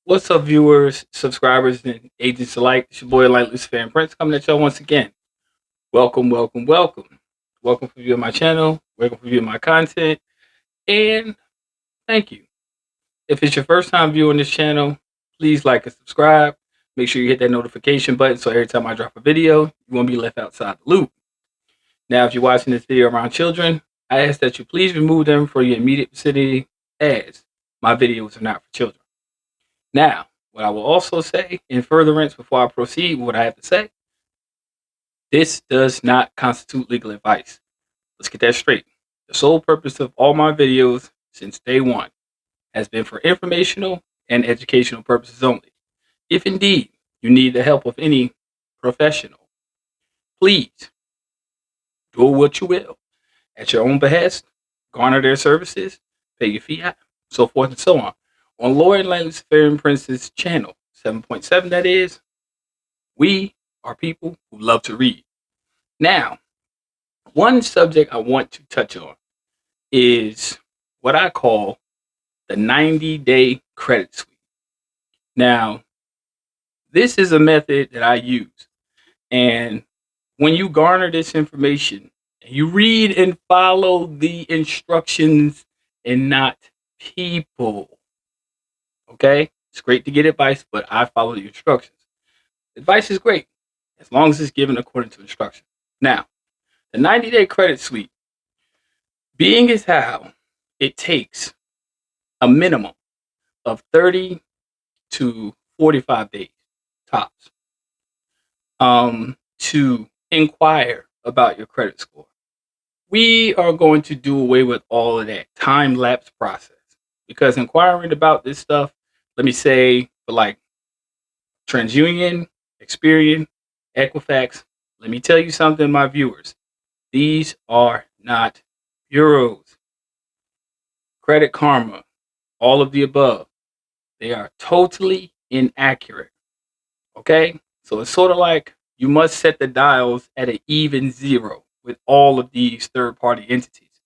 What's up, viewers, subscribers, and agents alike? It's your boy, Luciferian Prince, coming at y'all once again. Welcome, welcome, welcome. Welcome for viewing my channel. Welcome for viewing my content. And thank you. If it's your first time viewing this channel, please like and subscribe. Make sure you hit that notification button so every time I drop a video, you won't be left outside the loop. Now, if you're watching this video around children, I ask that you please remove them from your immediate vicinity, as my videos are not for children. Now, what I will also say in furtherance before I proceed with what I have to say, this does not constitute legal advice. Let's get that straight. The sole purpose of all my videos since day one has been for informational and educational purposes only. If indeed you need the help of any professional, please do what you will at your own behest, garner their services, pay your fiat, so forth and so on. On Lord Enlightened Luciferian Prince's channel, 7.7 that is, we are people who love to read. Now, one subject I want to touch on is what I call the 90-day credit sweep. Now, this is a method that I use. And when you garner this information, you read and follow the instructions and not people. Okay? It's great to get advice, but I follow the instructions. Advice is great as long as it's given according to instruction. Now, the 90-day credit sweep, being as how it takes a minimum of 30 to 45 days tops to inquire about your credit score. We are going to do away with all of that time-lapse process, because inquiring about this stuff, let me say, for like TransUnion, Experian, Equifax, let me tell you something, my viewers. These are not bureaus. Credit Karma, all of the above, they are totally inaccurate. Okay? So it's sort of like you must set the dials at an even zero with all of these third-party entities.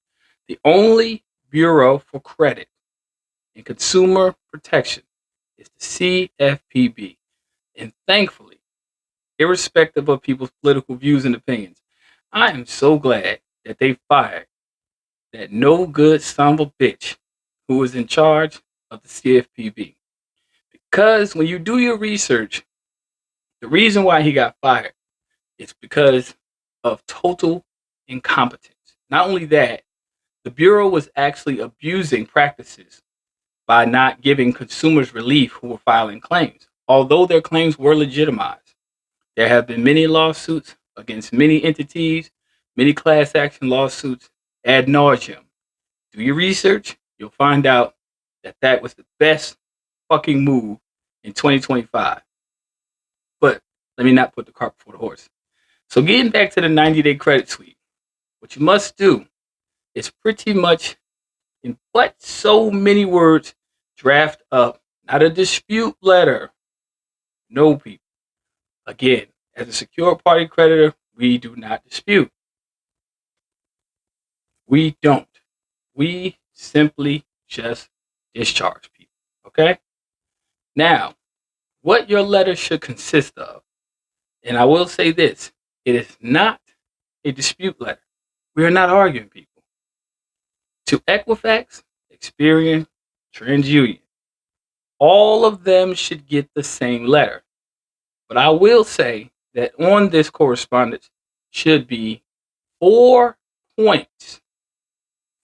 The only bureau for credit and consumer protection is the CFPB. And thankfully, irrespective of people's political views and opinions, I am so glad that they fired that no good son of a bitch who was in charge of the CFPB. Because when you do your research, the reason why he got fired is because of total incompetence. Not only that, the Bureau was actually abusing practices by not giving consumers relief who were filing claims, although their claims were legitimized. There have been many lawsuits against many entities, many class action lawsuits ad nauseum. Do your research, you'll find out that that was the best fucking move in 2025. But let me not put the cart before the horse. So getting back to the 90-day credit sweep, what you must do is pretty much, in but so many words, draft up not a dispute letter. No, people. Again, as a secure party creditor, we do not dispute. We don't. We simply just discharge people. Okay? Now, what your letter should consist of, and I will say this, it is not a dispute letter. We are not arguing, people. To Equifax, Experian, TransUnion, all of them should get the same letter. But I will say that on this correspondence should be 4 points.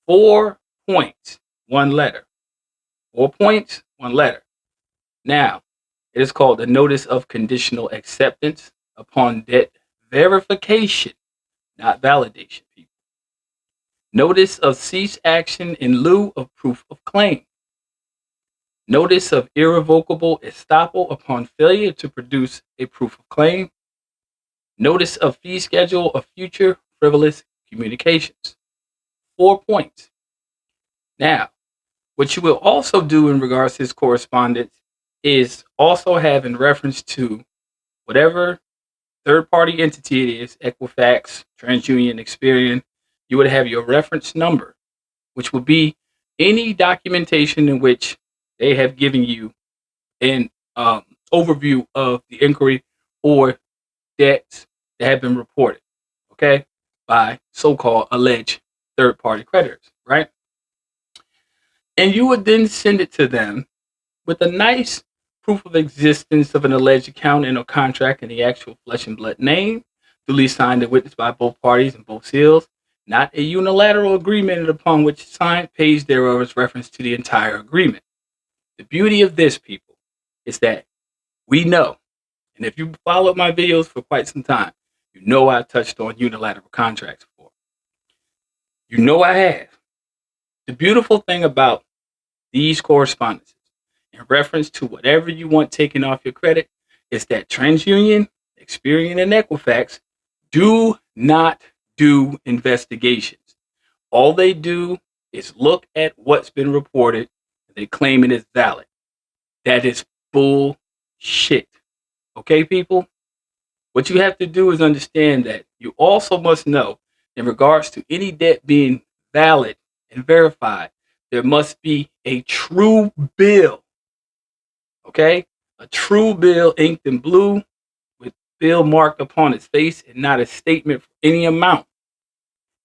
4 points, one letter. 4 points, one letter. Now, it is called the Notice of Conditional Acceptance upon Debt Verification, not validation, people. Notice of Cease Action in lieu of proof of claim. Notice of irrevocable estoppel upon failure to produce a proof of claim. Notice of fee schedule of future frivolous communications. 4 points. Now, what you will also do in regards to this correspondence is also have in reference to whatever third-party entity it is, Equifax, TransUnion, Experian, you would have your reference number, which would be any documentation in which they have given you an overview of the inquiry or debts that have been reported, okay, by so-called alleged third-party creditors, right? And you would then send it to them with a nice proof of existence of an alleged account and or contract in the actual flesh and blood name, duly signed and witnessed by both parties and both seals, not a unilateral agreement upon which signed page thereof is reference to the entire agreement. The beauty of this, people, is that we know, and if you followed my videos for quite some time, you know I touched on unilateral contracts before. You know I have. The beautiful thing about these correspondences in reference to whatever you want taken off your credit is that TransUnion, Experian, and Equifax do not do investigations. All they do is look at what's been reported and they claim it is valid. That is bullshit. Okay, people? What you have to do is understand that you also must know, in regards to any debt being valid and verified, there must be a true bill. Okay? A true bill inked in blue with bill marked upon its face and not a statement for any amount.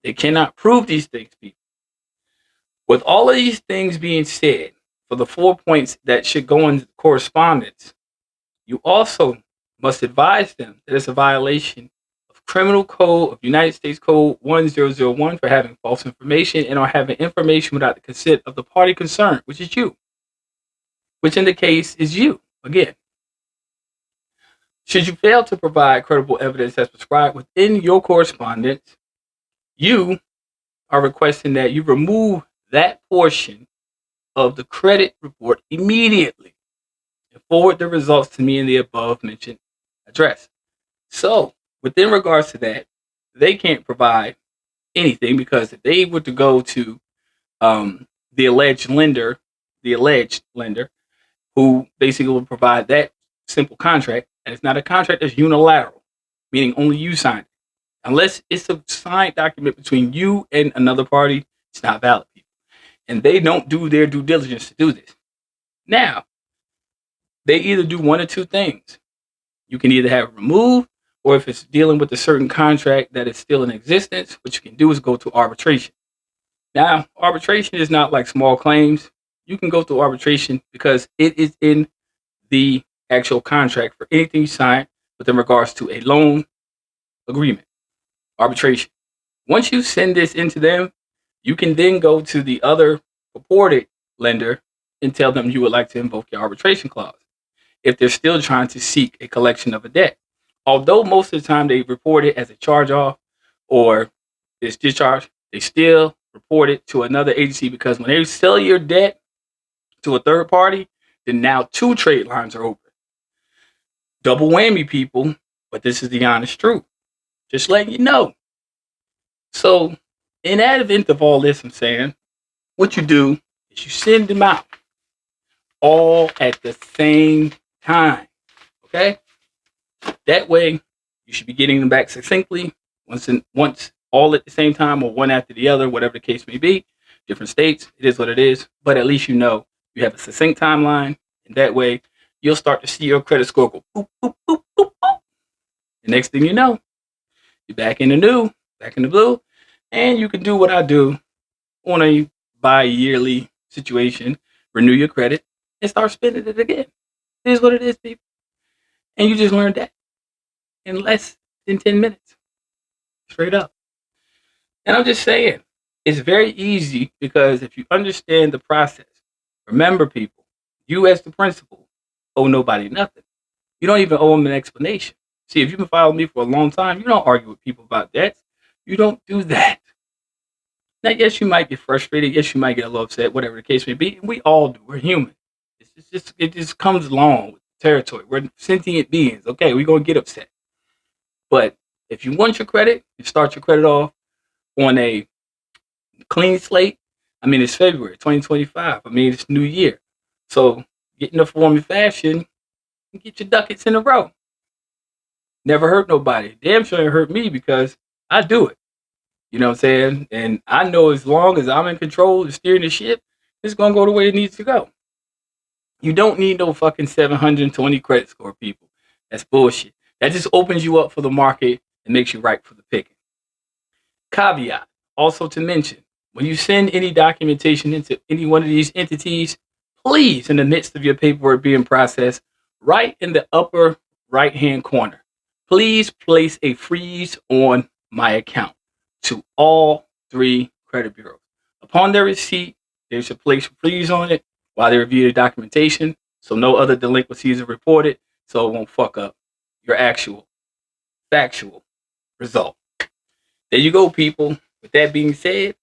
They cannot prove these things, people. With all of these things being said, for the 4 points that should go in correspondence, you also must advise them that it's a violation of Criminal Code of United States Code 1001 for having false information and or having information without the consent of the party concerned, which is you, which in the case is you, again. Should you fail to provide credible evidence as prescribed within your correspondence, you are requesting that you remove that portion of the credit report immediately and forward the results to me in the above mentioned address. So, within regards to that, they can't provide anything because if they were to go to the alleged lender, who basically will provide that simple contract, and it's not a contract that's unilateral, meaning only you signed it. Unless it's a signed document between you and another party, it's not valid, people. And they don't do their due diligence to do this. Now, they either do one or two things. You can either have it removed, or if it's dealing with a certain contract that is still in existence, what you can do is go to arbitration. Now, arbitration is not like small claims. You can go through arbitration because it is in the actual contract for anything you sign within regards to a loan agreement. Arbitration. Once you send this into them, you can then go to the other purported lender and tell them you would like to invoke your arbitration clause if they're still trying to seek a collection of a debt. Although most of the time they report it as a charge off or it's discharged, they still report it to another agency because when they sell your debt to a third party, then now two trade lines are open. Double whammy, people, but this is the honest truth. Just letting you know. So, in that event of all this, I'm saying, what you do is you send them out all at the same time. Okay? That way, you should be getting them back succinctly, once all at the same time or one after the other, whatever the case may be. Different states, it is what it is. But at least you know you have a succinct timeline, and that way you'll start to see your credit score go boop, boop, boop, boop, boop. The next thing you know, you're back in the blue, and you can do what I do on a bi-yearly situation, renew your credit, and start spending it again. It is what it is, people. And you just learned that in less than 10 minutes. Straight up. And I'm just saying, it's very easy because if you understand the process, remember, people, you as the principal owe nobody nothing. You don't even owe them an explanation. See, if you've been following me for a long time, you don't argue with people about debts. You don't do that. Now, yes, you might get frustrated. Yes, you might get a little upset, whatever the case may be. We all do. We're human. It just comes along with the territory. We're sentient beings. Okay, we're going to get upset. But if you want your credit, you start your credit off on a clean slate. I mean, it's February 2025. I mean, it's New Year. So get in the form and fashion and get your ducats in a row. Never hurt nobody. Damn sure it hurt me because I do it. You know what I'm saying? And I know as long as I'm in control of steering the ship, it's going to go the way it needs to go. You don't need no fucking 720 credit score, people. That's bullshit. That just opens you up for the market and makes you ripe for the picking. Caveat, also to mention, when you send any documentation into any one of these entities, please, in the midst of your paperwork being processed, right in the upper right hand corner, please place a freeze on my account to all three credit bureaus. Upon their receipt, they should place a freeze on it while they review the documentation so no other delinquencies are reported, so it won't fuck up your actual factual result. There you go, people. With that being said,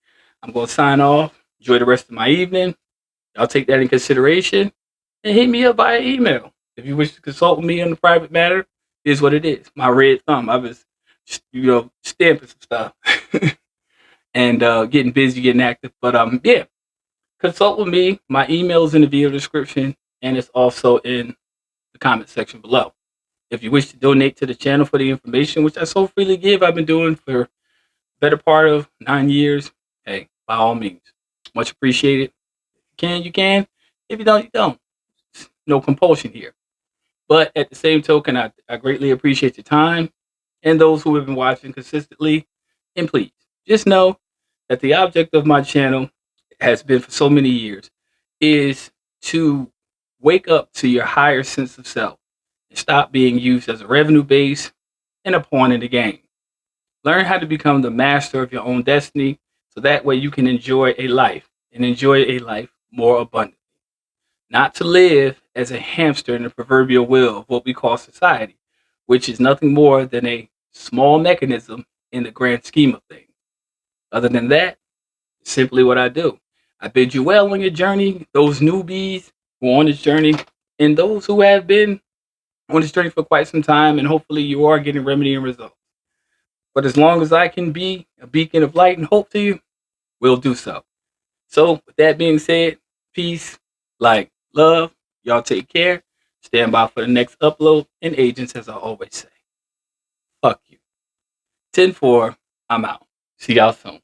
I'm going to sign off. Enjoy the rest of my evening. Y'all take that in consideration and hit me up via email. If you wish to consult with me on the private matter, it is what it is. My red thumb. I was, stamping some stuff and getting busy, getting active. But yeah, consult with me. My email is in the video description and it's also in the comment section below. If you wish to donate to the channel for the information, which I so freely give, I've been doing for better part of 9 years, hey, by all means, much appreciated. If you can, you can. If you don't, you don't. No compulsion here. But at the same token, I greatly appreciate your time and those who have been watching consistently. And please, just know that the object of my channel has been for so many years is to wake up to your higher sense of self and stop being used as a revenue base and a pawn in the game. Learn how to become the master of your own destiny so that way you can enjoy a life and enjoy a life more abundantly. Not to live as a hamster in the proverbial wheel of what we call society, which is nothing more than a small mechanism in the grand scheme of things. Other than that, it's simply what I do. I bid you well on your journey, those newbies who are on this journey, and those who have been on this journey for quite some time, and hopefully you are getting remedy and results. But as long as I can be a beacon of light and hope to you, we'll do so. So, with that being said, peace, light, love. Y'all take care. Stand by for the next upload. And agents, as I always say, fuck you. 10-4, I'm out. See y'all soon.